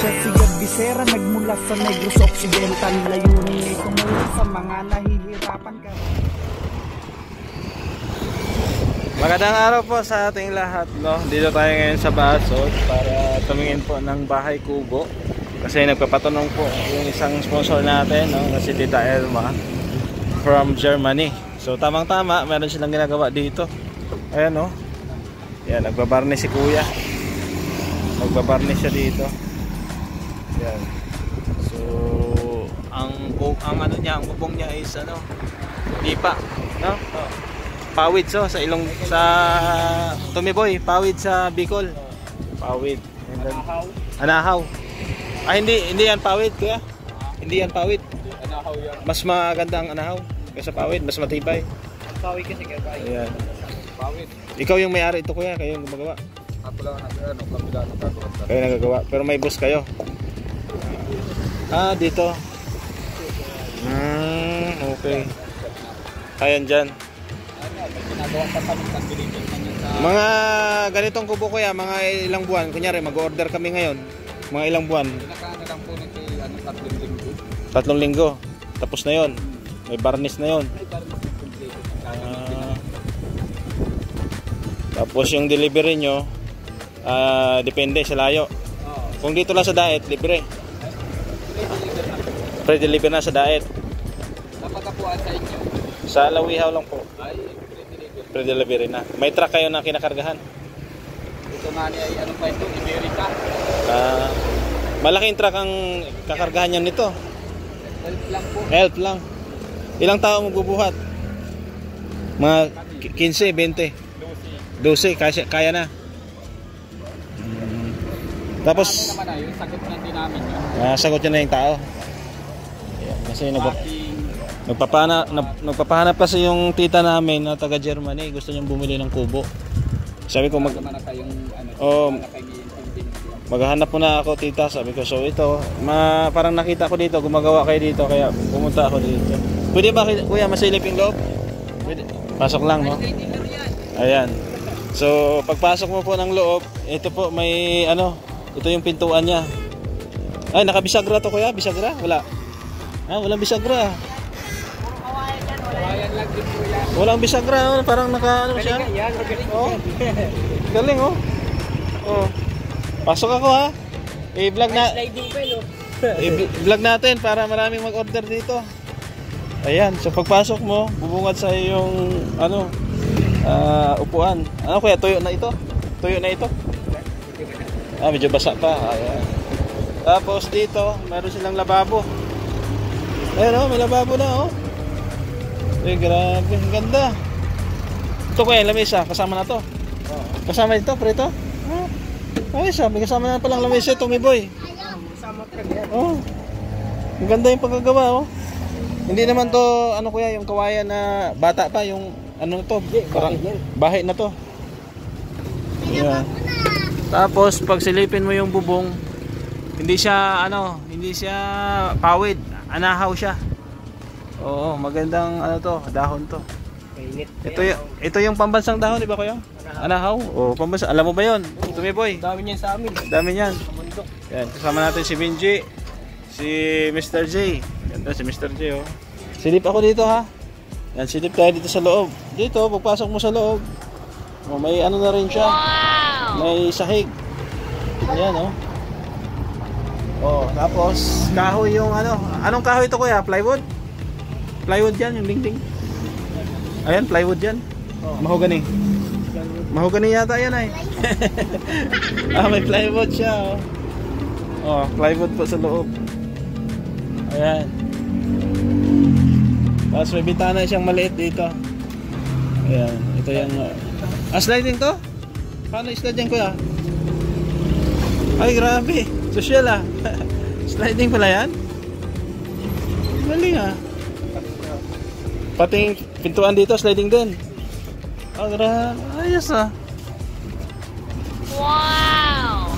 Siya si Bisera, nagmula sa Negros Occidental. Layunin ay tumulong sa mga nahihirapan ka. Magandang araw po sa ating lahat, no? Dito tayo ngayon sa Basod para tumingin po ng bahay kubo. Kasi nagpapatanong po yung isang sponsor natin, no? Si Tita Elma from Germany. So tamang-tama, meron silang ginagawa dito. Ayan, no? Yan, nagbabarnish si Kuya. Nagbabarnish siya dito. Yan. So ang ano niya, ang bubong niya is ano? Lipa, no? Oh. Pawid sa ilong sa Tumiboy, pawid sa Bicol. Pawid. Anahaw. Ah, hindi yan pawid, kuya. Hindi yan pawid. Anahaw yan. Mas maganda ang anahaw kaysa pawid, mas matibay. Pawid kasi kaya pawid. Ayan. Pawid. Ikaw yung may-ari ito, kuya, kayo yung gumagawa. Ako lang kabila ng gagawa. Kayo nagagawa, pero may boss kayo. Ah, dito. Okay. Ayan dyan. Mga ganitong kubo kuya, mga ilang buwan, kunyari mag-order kami ngayon, mga ilang buwan? Pinakaano lang po nito, 3 linggo. 3 linggo, tapos na yon, may barnish na yon. Tapos yung delivery nyo, depende sa layo. Kung dito lang sa Daet, libre. Pre-deliver na sa Daet. Napakapuan sa inyo? Sa Lawihaw lang po. Pre-delivery na. May truck kayo na kinakargahan? Ito nga ay ano pa ito, America. Malaking truck ang kakargahan nyo nito. Help lang po. Help lang. Ilang tao magbubuhat? Mga 15, 20? 12, kaya na. Tapos ano naman yung sagot na din namin yun. sagot nyo na yung tao. Ayan, kasi nagpapahanap kasi yung tita namin na taga Germany, gusto niyang bumili ng kubo. Sabi ko maghahanap muna ako tita, sabi ko. So ito, parang nakita ko dito, gumagawa kayo dito, kaya pumunta ako dito. Pwede ba kuya masilip yung loob? Pwede. Pasok lang, no? Ayan. So pagpasok mo po ng loob, ito po may ito yung pintuan niya. Ay, nakabisagra to kuya, bisagra? Wala. Walang bisagra. Walang bisagra, parang siya. Galing, oh. Pasok ako, ha. I-vlog i-vlog natin para maraming mag-order dito. Ayan, so pagpasok mo, bubungad sa yung upuan. Ano kuya, tuyo na ito? Tuyo na ito? Medyo basa pa. Ayan. Tapos dito, meron silang lababo. Ayan, may lababo na, grabe, ang ganda. Ito kuya, lamesa, kasama na to. Kasama ito, preto? Ay, sabi, kasama na palang lamesa, Tumiboy. Ang ganda yung pagkagawa, Hindi naman to, kuya, yung kawayan na bata pa, yung to, parang bahay na to. Ayan. Tapos, pag silipin mo yung bubong, hindi siya, pawid, anahaw siya. Oo, magandang dahon to. Ito yung pambansang dahon, di ba kuya? Anahaw. Pambansa. Alam mo ba 'yon? Tumiboy. Dami niyan sa amin. Dami niyan. Yan, kasama natin si Benji, si Mr. J. Ganda si Mr. J, Silip ako dito, ha. Yan, silip tayo dito sa loob. Dito, pagpasok mo sa loob, may na rin siya. Wow! May sahig. Ayan, tapos kahoy yung anong kahoy ito kuya? Plywood? Plywood yan, yung dingding. Ayan, plywood yan. Mahogany. Mahogany yata yan ay. May plywood siya, plywood po sa loob. Ayan. Tapos may bintana siyang maliit dito. Ayan, ito yung sliding to? Paano sliding kuya? Ay, grabe. Social, sliding pala yan? Galing, Pati yung pintuan dito, sliding din. Ayos, Wow!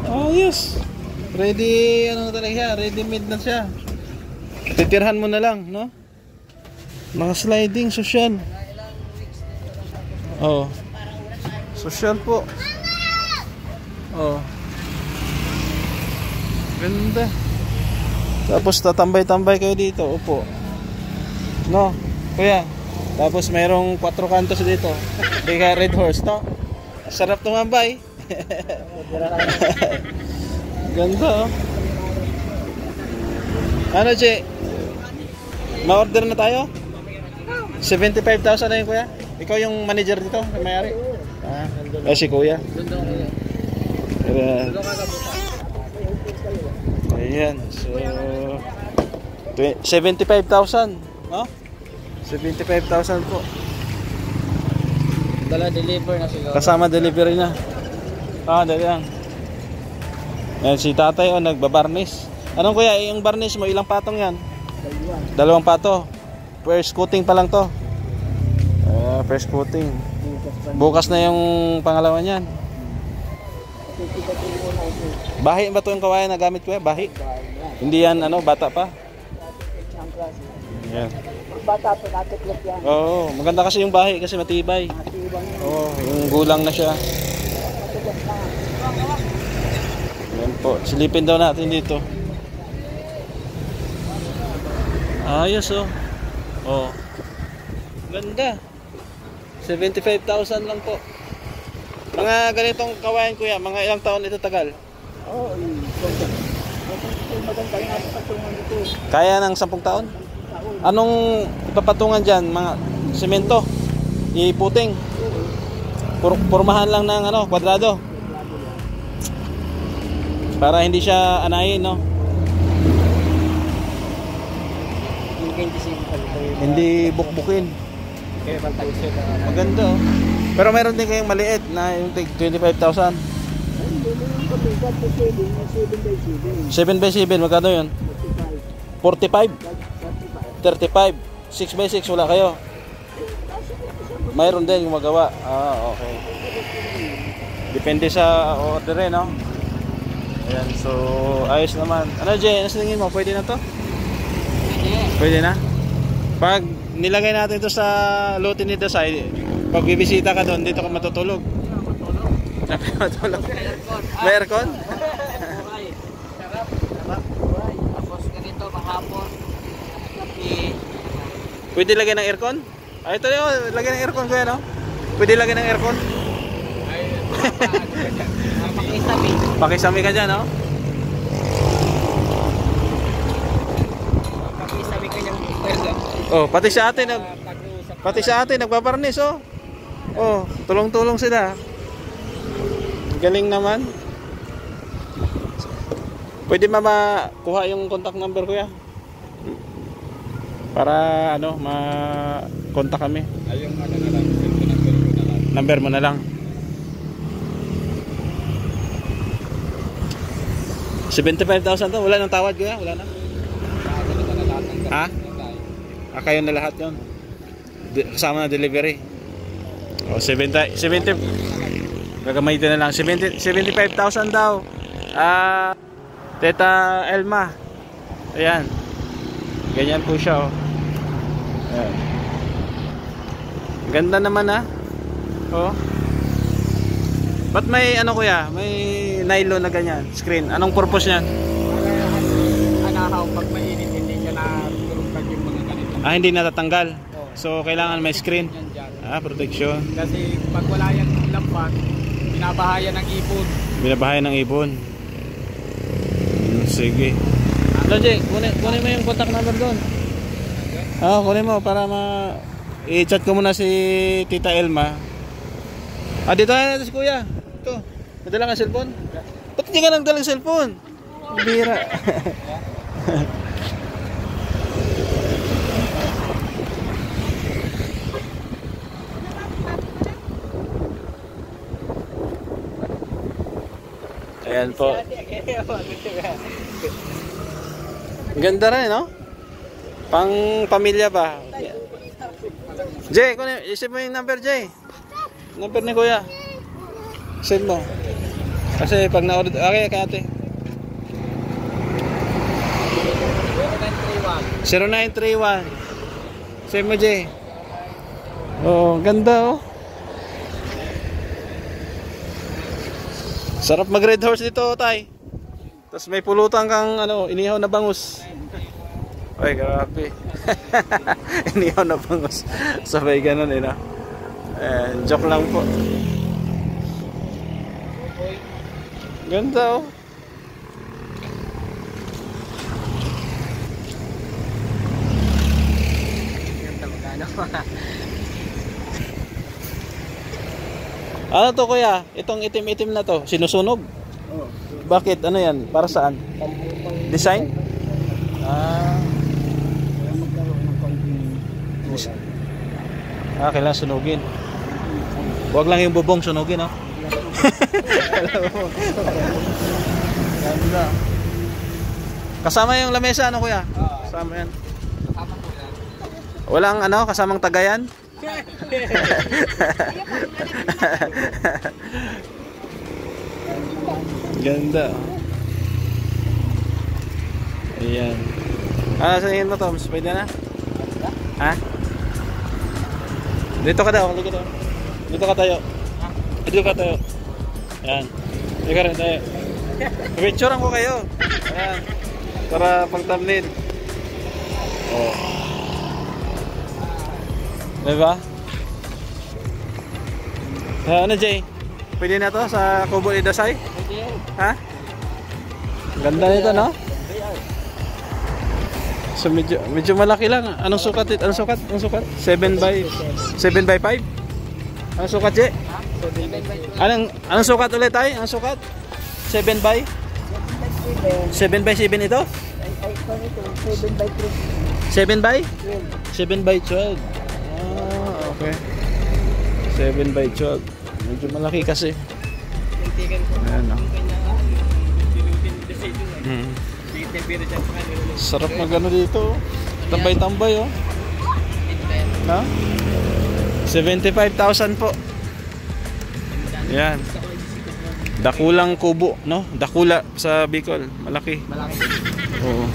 Ayos. Ready, talaga siya? Ready made na siya. Titirhan mo na lang, no? Mga sliding, social. Social po. Ganda. Tapos tatambay-tambay kayo dito. Upo. No, kuya. Tapos mayroong 4 kantos dito. Kaya Red Horse, no? Sarap tumambay. Ganda, oh. Ano, Che? Ma-order na tayo? 75,000 na yun, kuya. Ikaw yung manager dito, may-ari. Si kuya. Ayan, so 75,000, no? 75,000 po. Dala deliver na siguro. Kasama delivery na. Dali lang. Ayan, si tatay, oh, nagbabarnish. Anong kuya, yung barnish mo, ilang patong yan? 2 pato. First coating pa lang to. First coating. Bukas na yung pangalawa niyan. Bahi ba to yung kawayan na gamit ko? Bahi? Hindi yan ano, bata pa? Yan. Bata pa natiklop yan. Oo, maganda kasi yung bahi kasi matibay. Oo, yung gulang na siya. Yan po, silipin daw natin dito. Ayos, oh. Oh. Ganda. 75,000 lang po. Mga ganitong kawayan, kuya, mga ilang taon ito tagal? Oo, maganda nga patungan dito. Kaya ng 10 taon? Anong ipapatungan dyan? Mga semento? Iputing? Purmahan lang ng ano, kwadrado? Para hindi siya anayin, no? Hindi bukbukin. Maganda, oh. Pero meron din kayong maliit na yung 25,000. 7x7, magkano yun? 45? 35? 6x6 wala kayo? Mayroon din yung magawa. Okay. Depende sa order, no? Ayan, so ayos naman. Ano, Jay? Ano siningin mo? Pwede na to? Pwede na? Pag nilagay natin ito sa lote ni Dasay, pag bibisita ka doon, dito ka matutulog. Matutulog. May aircon? Sarap. Tapos ganito mahapon. Pwede lagay ng aircon? Ito yun, lagay ng aircon ko yan, no? Pwede lagay ng aircon? Pakisami. Pakisami ka dyan, no? Pakisami ka niyang Oh, pati sa atin nagbabarnis, oh. Oh, tulong-tulong sila. Galing naman. Pwede makuha yung contact number ko ya? Para ano, ma-contact kami. Ay, yung ano na lang, number Number mo mo na lang. na lang. 75,000 to, wala nang tawad ko ya? Wala na. Ha? Kayo na lahat yun. Kasama na delivery. O, 70 gagamitin na lang. 75,000 daw. Teta Elma. Ayan. Ganyan po siya, oh. Ayan. Ganda naman, ha. Oh. Ba't may ano, kuya? May nylon na ganyan, screen. Anong purpose niyan? Anahaw, pag mainit, hindi siya natulungkag yung mga ganito. Hindi natatanggal. So kailangan may screen. Protection. Kasi pag wala yan lampan, binabahayan ng ipon. Binabahayan ng ibon. Sige. Ano, Jay? Kunin mo yung contact number doon. Kunin mo para i-chat ko muna si Tita Elma. Dito na si kuya. Ito. Nadala ka cellphone? Ba't hindi ka nagdalang cellphone? Bira. Ayan po. Ganda rin, no? Pang pamilya ba? Jay, isip mo yung number, Jay. Number ni kuya. Send mo. Kasi pag na-order, okay, kay ate. 0931. Send mo, Jay. Oh, ganda, oh. Sarap mag Red Horse dito, tay. Tapos may pulutan kang ano, inihaw na bangus. Ay, grabe. Inihaw na bangus. Sabay ganun eh, no? Joke lang po. Ganda oh. Ano to kuya? Itong itim-itim na to, sinusunog? Bakit? Ano yan? Para saan? Design? Kailangan sunugin. Huwag lang yung bubong sunugin, oh. Kasama yung lamesa, ano kuya? Kasama yan. Walang ano, kasamang tagayan? Ganda. Ayan. Sa tingin mo, Toms? Pwede na? Ha? Dito ka daw. Dito ka tayo. Dito ka tayo. Ayan. Dito ka rin tayo. Picturean ko kayo. Ayan. Para pang thumbnail. Oh. Diba? Ano Jay? Pwede na to sa Kubo ni Dasay? Ha? Ganda nito, no? So medyo malaki lang. Anong sukat? Anong sukat? 7 by 5? Anong sukat, Jay? Anong sukat ulit tayo? Anong sukat? 7 by 7 ito? 7 by 12. Okay. 7 by 12. Medyo malaki kasi. Ayan, no? Sarap mag ano dito. Tambay-tambay, oh. No? 75,000 po. Yan. Dakulang kubo, no? Dakula sa Bicol. Malaki. Oo.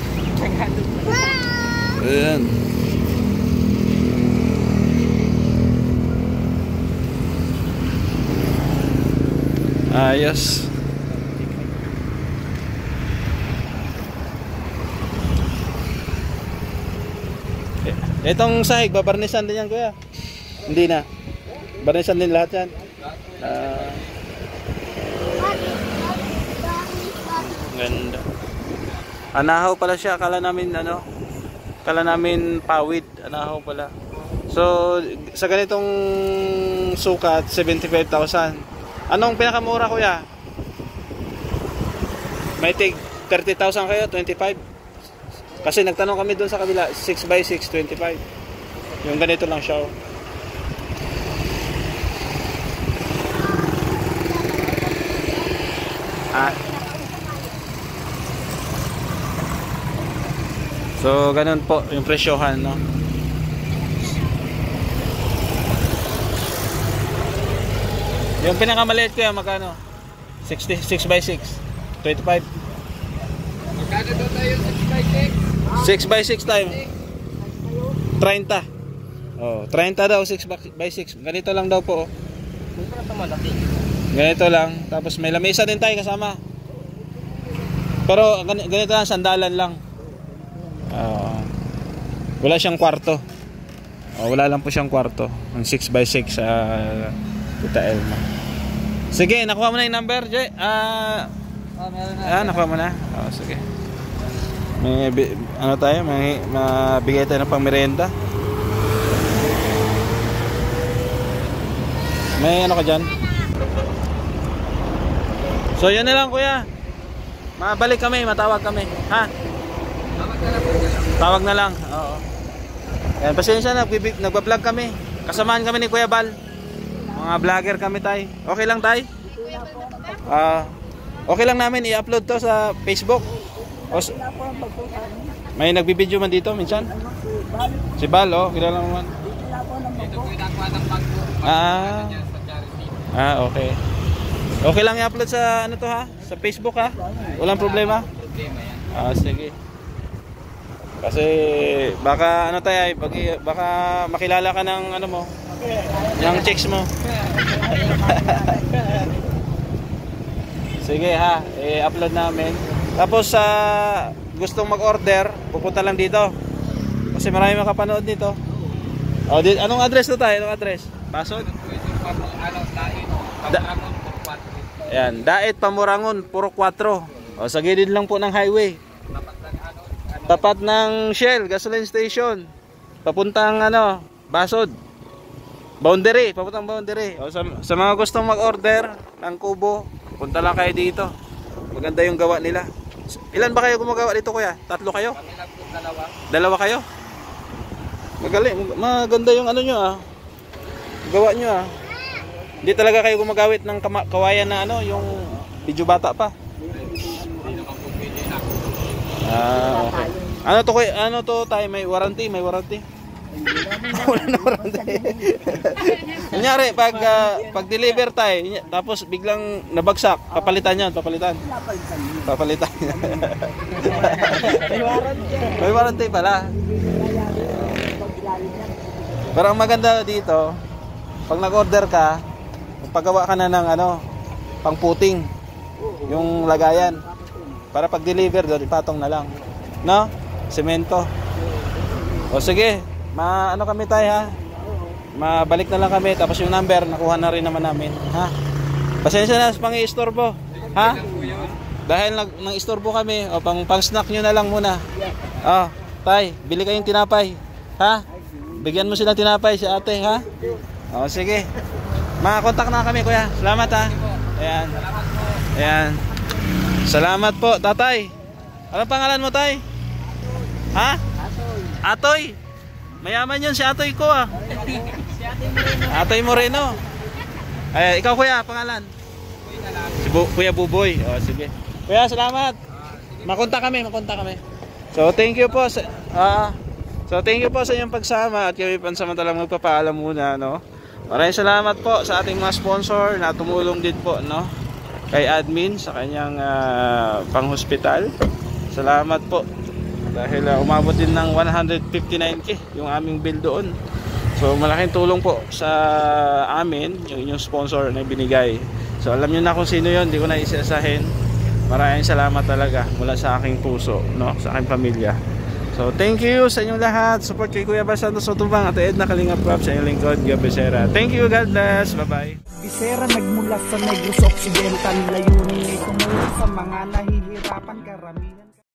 Ayan. Ayos. Itong sahig, babarnisan din yan kuya? Hindi na. Barnisan din lahat yan. Ganda. Anahaw pala siya. Akala namin ano, akala namin pawid. Anahaw pala. So sa ganitong sukat 75,000. Anong pinakamura kuya? May tig 30,000 kayo, 25. Kasi nagtanong kami doon sa kabila, 6 by 6, 25. Yung ganito lang siya. So ganun po yung presyohan, no? Yung pinakamaliit ko yan, magkano? 6 by 6, 25. Magkano daw tayo 6 by 6? 6 by 6 time 30. Oh, 30 daw 6 by 6. Ganito lang daw po, oh. Ganito lang. Tapos may lamesa din tayo kasama. Pero ganito lang, sandalan lang. Wala siyang kwarto. Wala lang po siyang kwarto. Ang 6 by 6 sa Tita Elma. Sige, nakuha mo na yung number, Jay. Nakuha mo na. Sige. May ano tayo, may mabigay tayo ng pangmerenda. May ano ka dyan? So yun na lang kuya. Mabalik kami, matawag kami. Ha? Tawag na lang. Oo. Yan, pasensya na, nagbablog kami. Kasamaan kami ni Kuya Bal. Mga vlogger kami tay. Okay lang tay? Okay lang namin i-upload to sa Facebook. May nagbibideo man dito minsan? Si Bal, oh, kilala mo man. Ito po yung nakuha ng bago. Okay. Okay lang i-upload sa ano to ha? Sa Facebook ha? Walang problema? Sige. Kasi baka ano tayo, baka makilala ka ng ano mo, yung chicks mo. Sige ha, i-upload namin. Tapos sa gustong mag-order, pupunta lang dito. Kasi marami makapanood dito. O, anong address to tayo? Anong address? Basod? Ayan, Dait Pamurangon, Puro 4. O, sa gilid lang po ng highway. Tapat ng Shell gasoline station. Papuntang Basod. Boundary, papuntang Boundary. O, sa mga gustong mag-order ng kubo, punta lang kayo dito. Maganda yung gawa nila. Ilan ba kayo gumagawa dito, kuya? 3 kayo? Dalawa kayo? Magaling, maganda yung nyo gawa nyo Hindi talaga kayo gumagawit ng kawayan na yung video bata pa. Okay. Ano to tayo, may warranty? May warranty? Wala na warranty. Kunyari, pag deliver tayo, tapos biglang nabagsak, papalitan yan, papalitan. May warranty pala. Pero ang maganda dito, pag nag-order ka, paggawa ka na ng pang puting, yung lagayan, para pag deliver doon ipatong na lang, no? Semento. O sige, kami tayo ha. Mabalik na lang kami, tapos yung number nakuha na rin naman namin, ha? Pasensya na sa pang-i-istorbo, ha? Dahil nang istorbo kami, o pang snack nyo na lang muna. Tay, bili kayong tinapay, ha? Bigyan mo sila tinapay si ate, ha? O, sige. Makakontak na kami, kuya. Salamat, ha? Ayan. Ayan. Salamat po, tatay. Anong pangalan mo, tay? Ha? Atoy. Mayaman yun si Atoy ko, ah. Atoy Moreno. Ay, ikaw, kuya, pangalan? Si Kuya Buboy. O, sige. Kuya, salamat. Makontak kami. So, thank you po sa... thank you po sa inyong pagsama at kami pansamantalang magpapaalam muna, no? Maraming salamat po sa ating mga sponsor na tumulong din po, no? Kay admin sa kanyang pang-hospital. Salamat po. Dahil umabot din ng 159k yung aming bill doon. So malaking tulong po sa amin yung inyong sponsor na binigay. So alam niyo na kung sino yun, hindi ko na isasahin. Maraming salamat talaga mula sa aking puso, no? Sa aking pamilya. So, thank you sa inyong lahat. Support kay Kuya Bal Santos Otubang at Edna Kalingap Prab sa inyong lingkod, Gio Becerra. Thank you, God bless. Bye-bye. Becerra nagmula sa Negros Occidental, layunin ay tumulong sa mga nahihirapan karamihan.